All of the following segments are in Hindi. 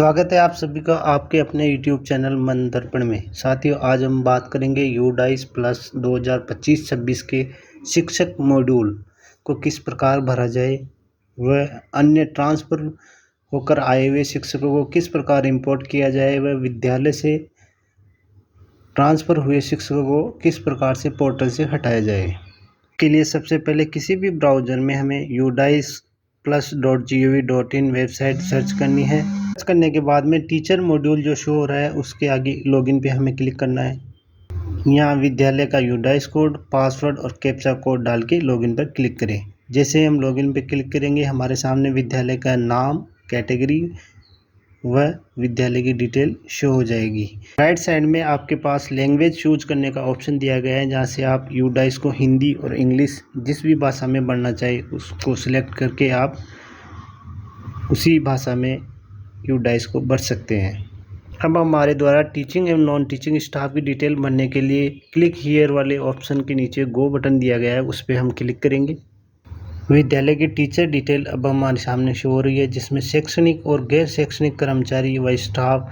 स्वागत है आप सभी का आपके अपने YouTube चैनल मन दर्पण में। साथियों, आज हम बात करेंगे यूडाइस प्लस 2025-26 के शिक्षक मॉड्यूल को किस प्रकार भरा जाए, वह अन्य ट्रांसफ़र होकर आए हुए शिक्षकों को किस प्रकार इंपोर्ट किया जाए, वह विद्यालय से ट्रांसफ़र हुए शिक्षकों को किस प्रकार से पोर्टल से हटाया जाए। के लिए सबसे पहले किसी भी ब्राउज़र में हमें udais+.gov.in वेबसाइट सर्च करनी है। सर्च करने के बाद में टीचर मॉड्यूल जो शो हो रहा है उसके आगे लॉगिन पे हमें क्लिक करना है। यहाँ विद्यालय का यूडाइस कोड, पासवर्ड और कैप्चा कोड डाल के लॉगिन पर क्लिक करें। जैसे हम लॉगिन पे क्लिक करेंगे हमारे सामने विद्यालय का नाम, कैटेगरी व विद्यालय की डिटेल शो हो जाएगी। राइट साइड में आपके पास लैंग्वेज चूज करने का ऑप्शन दिया गया है, जहाँ से आप यूडाइस को हिंदी और इंग्लिश जिस भी भाषा में पढ़ना चाहिए उसको सिलेक्ट करके आप उसी भाषा में यूडाइस को भर सकते हैं। अब हमारे द्वारा टीचिंग एवं नॉन टीचिंग स्टाफ की डिटेल भरने के लिए क्लिक हियर वाले ऑप्शन के नीचे गो बटन दिया गया है, उस पर हम क्लिक करेंगे। विद्यालय की टीचर डिटेल अब हमारे सामने शो हो रही है, जिसमें शैक्षणिक और गैर शैक्षणिक कर्मचारी व स्टाफ,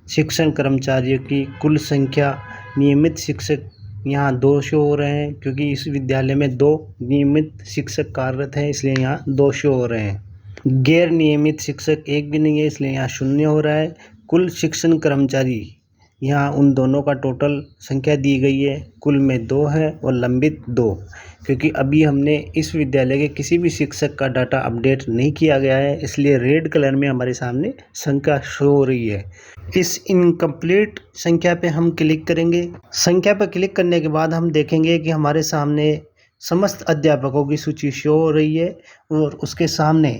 शिक्षण कर्मचारियों की कुल संख्या, नियमित शिक्षक यहाँ 2 शो हो रहे हैं क्योंकि इस विद्यालय में 2 नियमित शिक्षक कार्यरत हैं, इसलिए यहाँ 2 शो हो रहे हैं। गैर नियमित शिक्षक एक भी नहीं है, इसलिए यहाँ 0 हो रहा है। कुल शिक्षण कर्मचारी यहाँ उन दोनों का टोटल संख्या दी गई है, कुल में 2 है और लंबित 2, क्योंकि अभी हमने इस विद्यालय के किसी भी शिक्षक का डाटा अपडेट नहीं किया गया है, इसलिए रेड कलर में हमारे सामने संख्या शो हो रही है। इस इनकम्प्लीट संख्या पे हम क्लिक करेंगे। संख्या पर क्लिक करने के बाद हम देखेंगे कि हमारे सामने समस्त अध्यापकों की सूची शो हो रही है और उसके सामने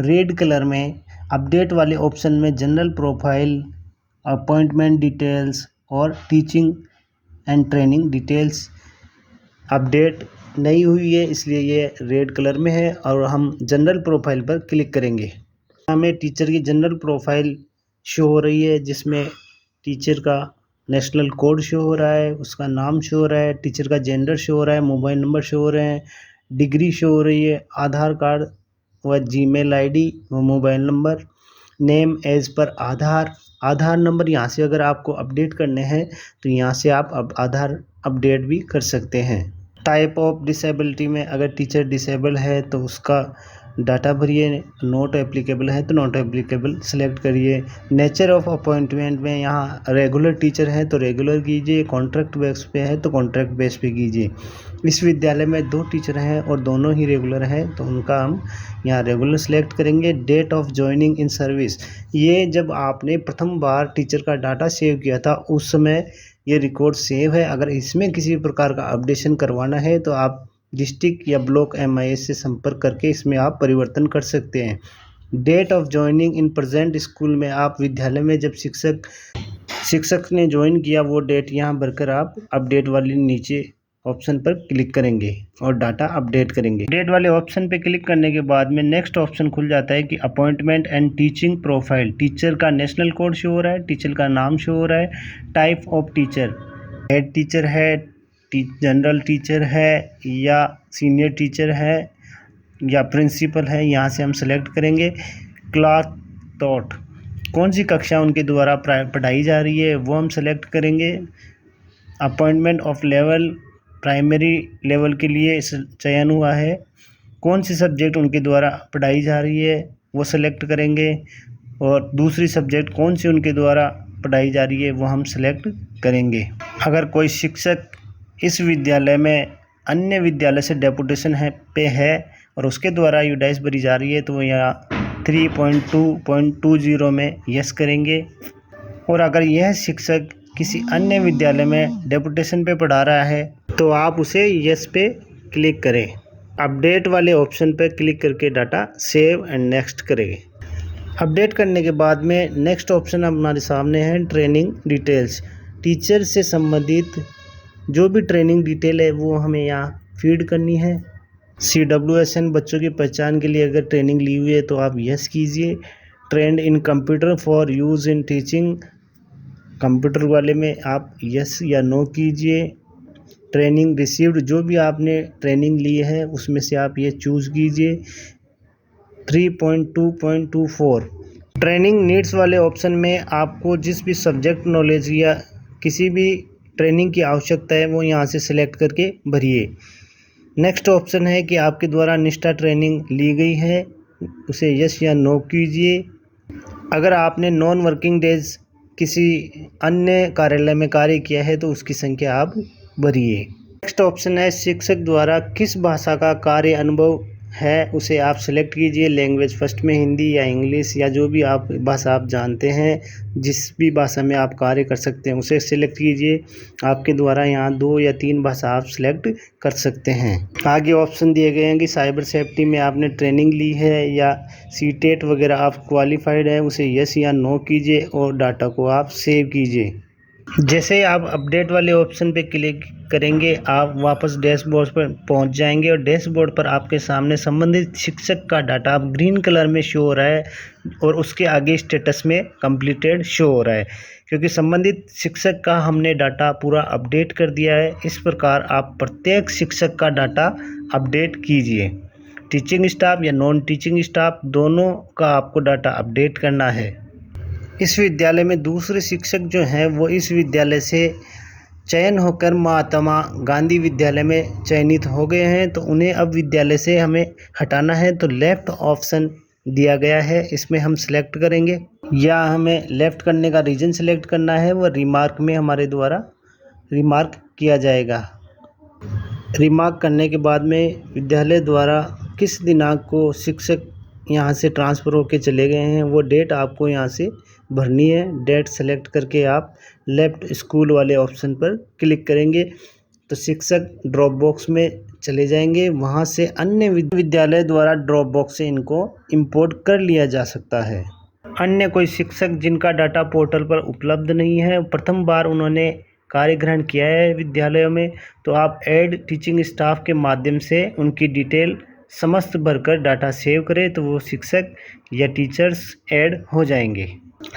रेड कलर में अपडेट वाले ऑप्शन में जनरल प्रोफाइल, अपॉइंटमेंट डिटेल्स और teaching and training details update नहीं हुई है, इसलिए ये रेड कलर में है और हम जनरल प्रोफाइल पर क्लिक करेंगे। हमें टीचर की जनरल प्रोफाइल शो हो रही है, जिसमें टीचर का नेशनल कोड शो हो रहा है, उसका नाम शो हो रहा है, टीचर का जेंडर शो हो रहा है, मोबाइल नंबर शो हो रहे हैं, डिग्री शो हो रही है, आधार कार्ड व जीमेल आईडी व मोबाइल नंबर, नेम एज पर आधार नंबर। यहाँ से अगर आपको अपडेट करने हैं तो यहाँ से आप अब आधार अपडेट भी कर सकते हैं। टाइप ऑफ डिसेबिलिटी में अगर टीचर डिसेबल है तो उसका डाटा भरिए, नॉट एप्लीकेबल है तो नॉट एप्लीकेबल सेलेक्ट करिए। नेचर ऑफ अपॉइंटमेंट में यहाँ रेगुलर टीचर है तो रेगुलर कीजिए, कॉन्ट्रैक्ट बेस पे है तो कॉन्ट्रैक्ट बेस पे कीजिए। इस विद्यालय में 2 टीचर हैं और दोनों ही रेगुलर हैं तो उनका हम यहाँ रेगुलर सेलेक्ट करेंगे। Date of joining in service, ये जब आपने प्रथम बार टीचर का डाटा सेव किया था उस समय ये रिकॉर्ड सेव है। अगर इसमें किसी प्रकार का अपडेशन करवाना है तो आप डिस्ट्रिक्ट या ब्लॉक MIS से संपर्क करके इसमें आप परिवर्तन कर सकते हैं। Date of joining in present school में आप विद्यालय में जब शिक्षक ने ज्वाइन किया वो डेट यहाँ भरकर आप अपडेट वाले नीचे ऑप्शन पर क्लिक करेंगे और डाटा अपडेट करेंगे। अपडेट वाले ऑप्शन पे क्लिक करने के बाद में नेक्स्ट ऑप्शन खुल जाता है कि appointment and teaching profile. Teacher का नेशनल कोड शो हो रहा है, टीचर का नाम शो हो रहा है, type of teacher, head teacher है, जनरल टीचर है या सीनियर टीचर है या प्रिंसिपल है, यहाँ से हम सेलेक्ट करेंगे। क्लास टॉट, कौन सी कक्षा उनके द्वारा पढ़ाई जा रही है वो हम सेलेक्ट करेंगे। Appointment of level, primary level के लिए चयन हुआ है, कौन सी सब्जेक्ट उनके द्वारा पढ़ाई जा रही है वो सेलेक्ट करेंगे और दूसरी सब्जेक्ट कौन सी उनके द्वारा पढ़ाई जा रही है वो हम सेलेक्ट करेंगे। अगर कोई शिक्षक इस विद्यालय में अन्य विद्यालय से डेपुटेशन है और उसके द्वारा यूडाइस भरी जा रही है तो वो यहाँ 3.2.20 में यस करेंगे। और अगर यह शिक्षक किसी अन्य विद्यालय में डेपुटेशन पे पढ़ा रहा है तो आप उसे यस पे क्लिक करें। अपडेट वाले ऑप्शन पे क्लिक करके डाटा सेव एंड नेक्स्ट करें। अपडेट करने के बाद में नेक्स्ट ऑप्शन हमारे सामने है ट्रेनिंग डिटेल्स। टीचर से संबंधित जो भी ट्रेनिंग डिटेल है वो हमें यहाँ फीड करनी है। CWSN बच्चों की पहचान के लिए अगर ट्रेनिंग ली हुई है तो आप यस कीजिए। Trend in computer for use in teaching, computer वाले में आप यस या नो कीजिए। ट्रेनिंग रिसीव्ड, जो भी आपने ट्रेनिंग ली है उसमें से आप ये चूज़ कीजिए। 3.2.24 ट्रेनिंग नीड्स वाले ऑप्शन में आपको जिस भी सब्जेक्ट नॉलेज या किसी भी ट्रेनिंग की आवश्यकता है वो यहाँ से सिलेक्ट करके भरिए। नेक्स्ट ऑप्शन है कि आपके द्वारा निष्ठा ट्रेनिंग ली गई है, उसे यस या नो कीजिए। अगर आपने नॉन वर्किंग डेज किसी अन्य कार्यालय में कार्य किया है तो उसकी संख्या आप भरिए। नेक्स्ट ऑप्शन है शिक्षक द्वारा किस भाषा का कार्य अनुभव है, उसे आप सिलेक्ट कीजिए। लैंग्वेज फर्स्ट में हिंदी या इंग्लिश या जो भी आप भाषा आप जानते हैं, जिस भी भाषा में आप कार्य कर सकते हैं उसे सिलेक्ट कीजिए। आपके द्वारा यहाँ 2 या 3 भाषा आप सिलेक्ट कर सकते हैं। आगे ऑप्शन दिए गए हैं कि साइबर सेफ्टी में आपने ट्रेनिंग ली है या सीटेट वगैरह आप क्वालिफाइड है, उसे यस या नो कीजिए और डाटा को आप सेव कीजिए। जैसे आप अपडेट वाले ऑप्शन पे क्लिक करेंगे आप वापस डैशबोर्ड पर पहुंच जाएंगे और डैशबोर्ड पर आपके सामने संबंधित शिक्षक का डाटा आप ग्रीन कलर में शो हो रहा है और उसके आगे स्टेटस में कंप्लीटेड शो हो रहा है, क्योंकि संबंधित शिक्षक का हमने डाटा पूरा अपडेट कर दिया है। इस प्रकार आप प्रत्येक शिक्षक का डाटा अपडेट कीजिए। टीचिंग स्टाफ या नॉन टीचिंग स्टाफ दोनों का आपको डाटा अपडेट करना है। इस विद्यालय में दूसरे शिक्षक जो हैं वो इस विद्यालय से चयन होकर महात्मा गांधी विद्यालय में चयनित हो गए हैं, तो उन्हें अब विद्यालय से हमें हटाना है। तो लेफ़्ट ऑप्शन दिया गया है, इसमें हम सिलेक्ट करेंगे या हमें लेफ़्ट करने का रीज़न सिलेक्ट करना है, वो रिमार्क में हमारे द्वारा रिमार्क किया जाएगा। रिमार्क करने के बाद में विद्यालय द्वारा किस दिनांक को शिक्षक यहाँ से ट्रांसफ़र होकर चले गए हैं वो डेट आपको यहाँ से भरनी है। डेट सेलेक्ट करके आप लेफ़्ट स्कूल वाले ऑप्शन पर क्लिक करेंगे तो शिक्षक ड्रॉप बॉक्स में चले जाएंगे। वहाँ से अन्य विद्यालय द्वारा ड्रॉप बॉक्स से इनको इंपोर्ट कर लिया जा सकता है। अन्य कोई शिक्षक जिनका डाटा पोर्टल पर उपलब्ध नहीं है, प्रथम बार उन्होंने कार्य ग्रहण किया है विद्यालयों में, तो आप ऐड टीचिंग स्टाफ के माध्यम से उनकी डिटेल समस्त भरकर डाटा सेव करें तो वो शिक्षक या टीचर्स ऐड हो जाएंगे।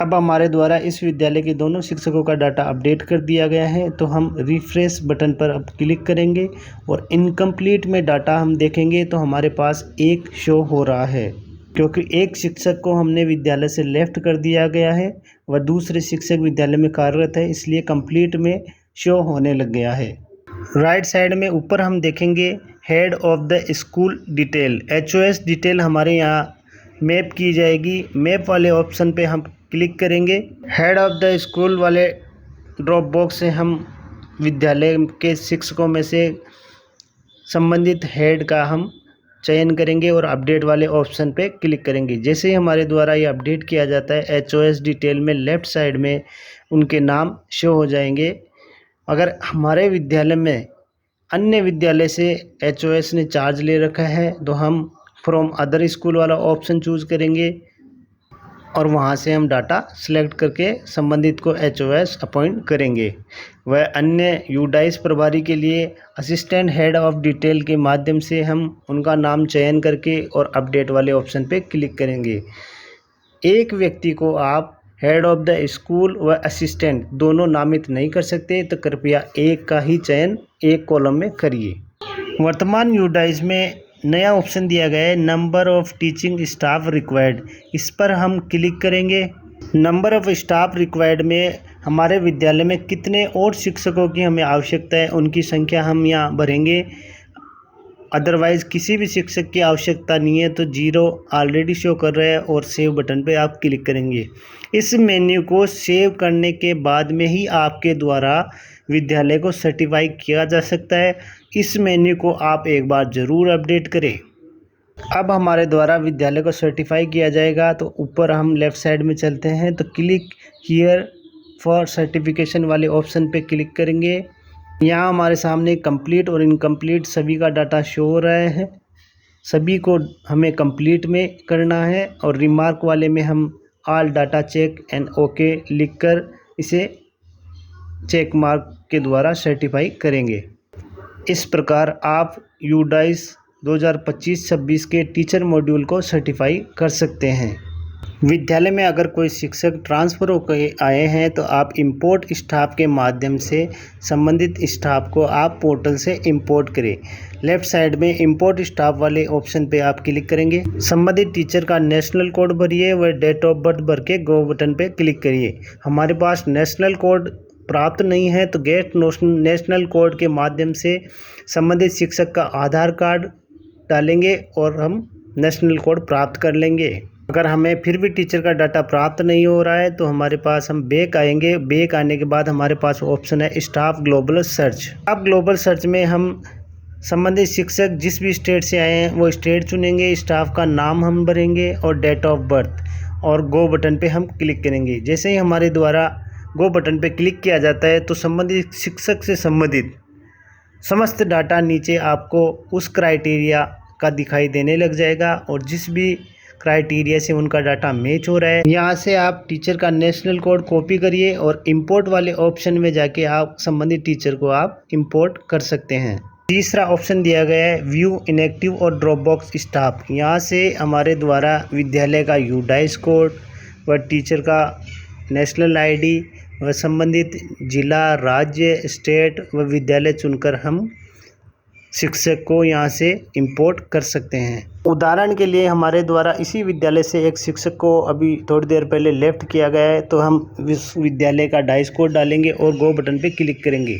अब हमारे द्वारा इस विद्यालय के दोनों शिक्षकों का डाटा अपडेट कर दिया गया है, तो हम रिफ्रेश बटन पर अब क्लिक करेंगे और इनकम्प्लीट में डाटा हम देखेंगे तो हमारे पास एक शो हो रहा है, क्योंकि एक शिक्षक को हमने विद्यालय से लेफ्ट कर दिया गया है व दूसरे शिक्षक विद्यालय में कार्यरत है, इसलिए कंप्लीट में शो होने लग गया है। राइट साइड में ऊपर हम देखेंगे head of the school detail, HOS detail हमारे यहाँ मैप की जाएगी। मैप वाले ऑप्शन पे हम क्लिक करेंगे। हेड ऑफ द स्कूल वाले ड्रॉप बॉक्स से हम विद्यालय के शिक्षकों में से संबंधित हेड का हम चयन करेंगे और अपडेट वाले ऑप्शन पे क्लिक करेंगे। जैसे ही हमारे द्वारा ये अपडेट किया जाता है HOS डिटेल में लेफ़्ट साइड में उनके नाम शो हो जाएंगे। अगर हमारे विद्यालय में अन्य विद्यालय से HOS ने चार्ज ले रखा है तो हम फ्रॉम अदर स्कूल वाला ऑप्शन चूज़ करेंगे और वहां से हम डाटा सेलेक्ट करके संबंधित को HOS अपॉइंट करेंगे। वह अन्य यूडाइस प्रभारी के लिए असिस्टेंट हेड ऑफ डिटेल के माध्यम से हम उनका नाम चयन करके और अपडेट वाले ऑप्शन पे क्लिक करेंगे। एक व्यक्ति को आप हेड ऑफ द स्कूल व असिस्टेंट दोनों नामित नहीं कर सकते, तो कृपया एक का ही चयन एक कॉलम में करिए। वर्तमान यूडाइस में नया ऑप्शन दिया गया है number of teaching staff required, इस पर हम क्लिक करेंगे। नंबर ऑफ़ स्टाफ रिक्वायर्ड में हमारे विद्यालय में कितने और शिक्षकों की हमें आवश्यकता है उनकी संख्या हम यहाँ भरेंगे। अदरवाइज़ किसी भी शिक्षक की आवश्यकता नहीं है तो 0 ऑलरेडी शो कर रहा है और सेव बटन पे आप क्लिक करेंगे। इस मेन्यू को सेव करने के बाद में ही आपके द्वारा विद्यालय को सर्टिफाई किया जा सकता है। इस मेन्यू को आप एक बार ज़रूर अपडेट करें। अब हमारे द्वारा विद्यालय को सर्टिफाई किया जाएगा तो ऊपर हम लेफ़्ट साइड में चलते हैं तो क्लिक हियर फॉर सर्टिफिकेशन वाले ऑप्शन पे क्लिक करेंगे। यहाँ हमारे सामने कंप्लीट और इनकम्प्लीट सभी का डाटा शो हो रहा है, सभी को हमें कंप्लीट में करना है और रिमार्क वाले में हम all data check and okay लिखकर इसे चेक मार्क के द्वारा सर्टिफाई करेंगे। इस प्रकार आप यूडाइस 2025-26 के टीचर मॉड्यूल को सर्टिफाई कर सकते हैं। विद्यालय में अगर कोई शिक्षक ट्रांसफ़र होकर आए हैं तो आप इंपोर्ट स्टाफ के माध्यम से संबंधित स्टाफ को आप पोर्टल से इंपोर्ट करें। लेफ्ट साइड में इंपोर्ट स्टाफ वाले ऑप्शन पे आप क्लिक करेंगे। संबंधित टीचर का नेशनल कोड भरिए व डेट ऑफ बर्थ भर के गो बटन पे क्लिक करिए। हमारे पास नेशनल कोड प्राप्त नहीं है तो गेट नेशनल कोड के माध्यम से संबंधित शिक्षक का आधार कार्ड डालेंगे और हम नेशनल कोड प्राप्त कर लेंगे। अगर हमें फिर भी टीचर का डाटा प्राप्त नहीं हो रहा है तो हमारे पास हम बैक आएंगे। बैक आने के बाद हमारे पास ऑप्शन है staff global search. Staff global search में हम संबंधित शिक्षक जिस भी स्टेट से आए हैं वो स्टेट चुनेंगे, स्टाफ का नाम हम भरेंगे और डेट ऑफ बर्थ और गो बटन पे हम क्लिक करेंगे। जैसे ही हमारे द्वारा गो बटन पे क्लिक किया जाता है तो संबंधित शिक्षक से संबंधित समस्त डाटा नीचे आपको उस क्राइटेरिया का दिखाई देने लग जाएगा और जिस भी क्राइटेरिया से उनका डाटा मैच हो रहा है यहाँ से आप टीचर का नेशनल कोड कॉपी करिए और इंपोर्ट वाले ऑप्शन में जाके आप संबंधित टीचर को आप इंपोर्ट कर सकते हैं। तीसरा ऑप्शन दिया गया है व्यू इनएक्टिव और ड्रॉप बॉक्स स्टाफ। यहाँ से हमारे द्वारा विद्यालय का यूडाइस कोड व टीचर का नेशनल आईडी व संबंधित जिला, राज्य, स्टेट व विद्यालय चुनकर हम शिक्षक को यहाँ से इंपोर्ट कर सकते हैं। उदाहरण के लिए हमारे द्वारा इसी विद्यालय से एक शिक्षक को अभी थोड़ी देर पहले लेफ्ट किया गया है तो हम इस विद्यालय का डाइस कोड डालेंगे और गो बटन पे क्लिक करेंगे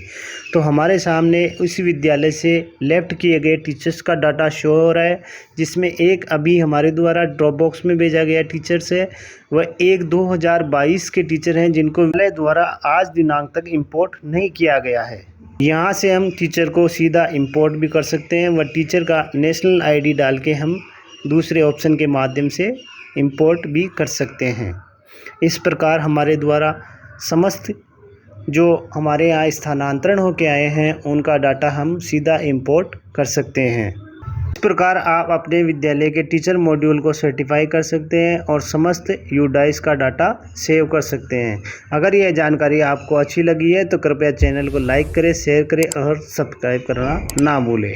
तो हमारे सामने उसी विद्यालय से लेफ्ट किए गए टीचर्स का डाटा शो हो रहा है, जिसमें एक अभी हमारे द्वारा ड्रॉप बॉक्स में भेजा गया टीचर्स है व एक 2022 के टीचर हैं जिनको विद्यालय द्वारा आज दिनांक तक इंपोर्ट नहीं किया गया है। यहाँ से हम टीचर को सीधा इंपोर्ट भी कर सकते हैं व टीचर का नेशनल आईडी डाल के हम दूसरे ऑप्शन के माध्यम से इंपोर्ट भी कर सकते हैं। इस प्रकार हमारे द्वारा समस्त जो हमारे यहाँ स्थानांतरण होके आए हैं उनका डाटा हम सीधा इंपोर्ट कर सकते हैं। इस प्रकार आप अपने विद्यालय के टीचर मॉड्यूल को सर्टिफाई कर सकते हैं और समस्त यूडाइस का डाटा सेव कर सकते हैं। अगर यह जानकारी आपको अच्छी लगी है तो कृपया चैनल को लाइक करें, शेयर करें और सब्सक्राइब करना ना भूलें।